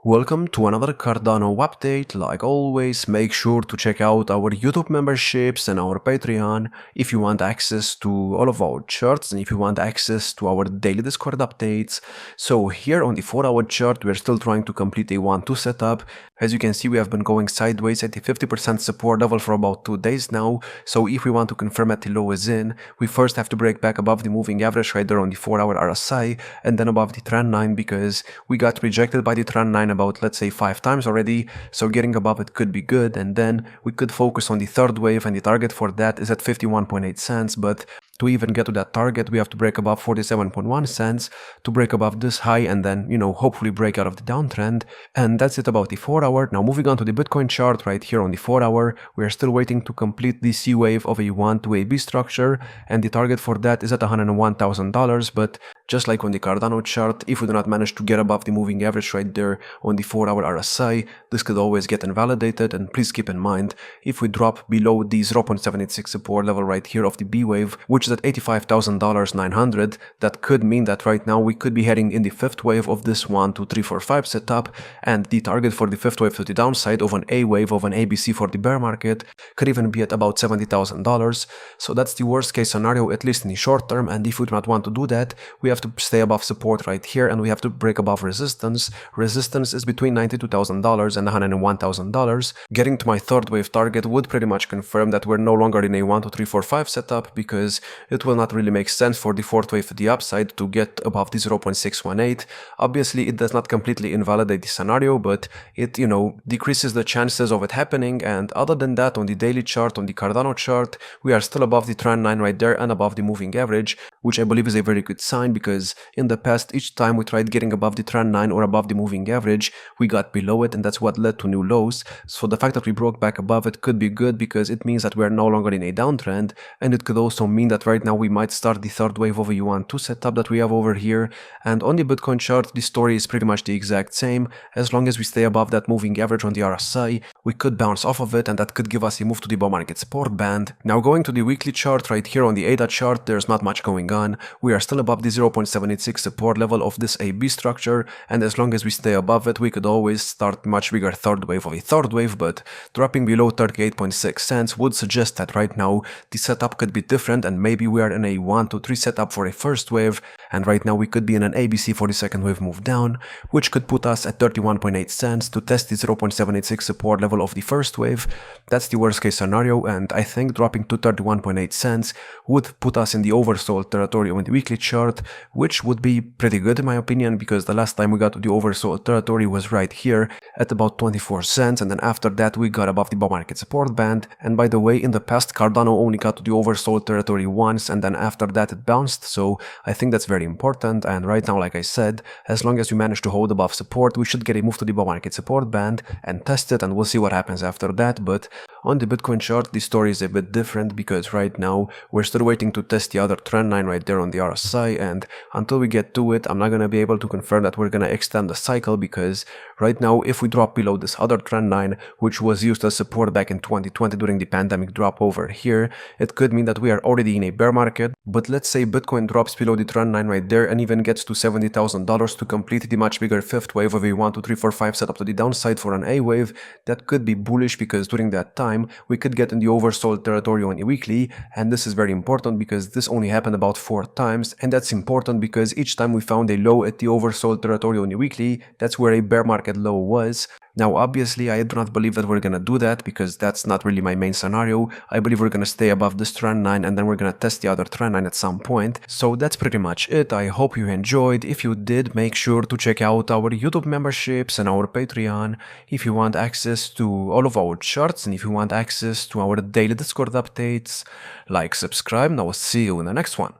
Welcome to another Cardano update. Like always, make sure to check out our YouTube memberships and our Patreon if you want access to all of our charts and if you want access to our daily Discord updates. So here on the 4-hour chart, we're still trying to complete a 1-2 setup. As you can see, we have been going sideways at the 50% support level for about 2 days now. So if we want to confirm that the low is in, we first have to break back above the moving average right there on the 4-hour RSI and then above the trend line, because we got rejected by the trend line about, let's say, 5 times already, so getting above it could be good, and then we could focus on the third wave, and the target for that is at 51.8 cents, but to even get to that target, we have to break above 47.1 cents to break above this high and then, hopefully break out of the downtrend. And that's it about the 4-hour. Now moving on to the Bitcoin chart right here on the 4-hour, we are still waiting to complete the C wave of a 1 to a B structure, and the target for that is at $101,000, but just like on the Cardano chart, if we do not manage to get above the moving average right there on the 4-hour RSI, this could always get invalidated. And please keep in mind, if we drop below the 0.76 support level right here of the B wave, which is at $85,900, that could mean that right now we could be heading in the fifth wave of this 1, 2, 3, 4, 5 setup, and the target for the fifth wave to the downside of an A wave of an ABC for the bear market could even be at about $70,000. So that's the worst case scenario, at least in the short term, and if we do not want to do that, we have to stay above support right here and we have to break above resistance. Resistance is between $92,000 and $101,000. Getting to my third wave target would pretty much confirm that we're no longer in a 1, 2, 3, 4, 5 setup, because it will not really make sense for the fourth wave to the upside to get above the 0.618. Obviously, it does not completely invalidate the scenario, but it, decreases the chances of it happening. And other than that, on the daily chart, on the Cardano chart, we are still above the trend line right there and above the moving average, which I believe is a very good sign, because in the past, each time we tried getting above the trend line or above the moving average, we got below it, and that's what led to new lows. So the fact that we broke back above it could be good, because it means that we are no longer in a downtrend, and it could also mean that right now we might start the third wave of a yuan-2 setup that we have over here. And on the Bitcoin chart, the story is pretty much the exact same. As long as we stay above that moving average on the RSI, we could bounce off of it, and that could give us a move to the bull market support band. Now going to the weekly chart right here on the ADA chart, there's not much going on. We are still above the 0.76 support level of this AB structure, and as long as we stay above it, we could always start much bigger third wave of a third wave, but dropping below 38.6 cents would suggest that right now the setup could be different, and maybe we are in a 1, 2, 3 setup for a first wave, and right now we could be in an ABC for the second wave move down, which could put us at 31.8 cents to test the 0.76 support level of the first wave. That's the worst case scenario, and I think dropping to 31.8 cents would put us in the oversold territory on the weekly chart, which would be pretty good in my opinion, because the last time we got to the oversold territory was right here at about 24 cents, and then after that we got above the bull market support band. And by the way, in the past, Cardano only got to the oversold territory once, and then after that it bounced, so I think that's very important. And right now, like I said, as long as we manage to hold above support, we should get a move to the bull market support band and test it, and we'll see what happens after that. But on the Bitcoin chart, the story is a bit different, because right now we're still waiting to test the other trend line right there on the RSI, and until we get to it, I'm not going to be able to confirm that we're going to extend the cycle, because right now if we drop below this other trend line, which was used as support back in 2020 during the pandemic drop over here, it could mean that we are already in a bear market. But let's say Bitcoin drops below the trend line right there and even gets to $70,000 to complete the much bigger fifth wave of a 1, 2, 3, 4, 5 setup to the downside for an A wave. That could be bullish, because during that time we could get in the oversold territory on a weekly, and this is very important because this only happened about 4 times, and that's important because each time we found a low at the oversold territory on a weekly, that's where a bear market low was. Now obviously I do not believe that we're gonna do that, because that's not really my main scenario. I believe we're gonna stay above this trend line and then we're gonna test the other trend line at some point. So that's pretty much it. I hope you enjoyed. If you did, make sure to check out our YouTube memberships and our Patreon if you want access to all of our charts, and if you want access to our daily Discord updates. Like, subscribe, and I will see you in the next one.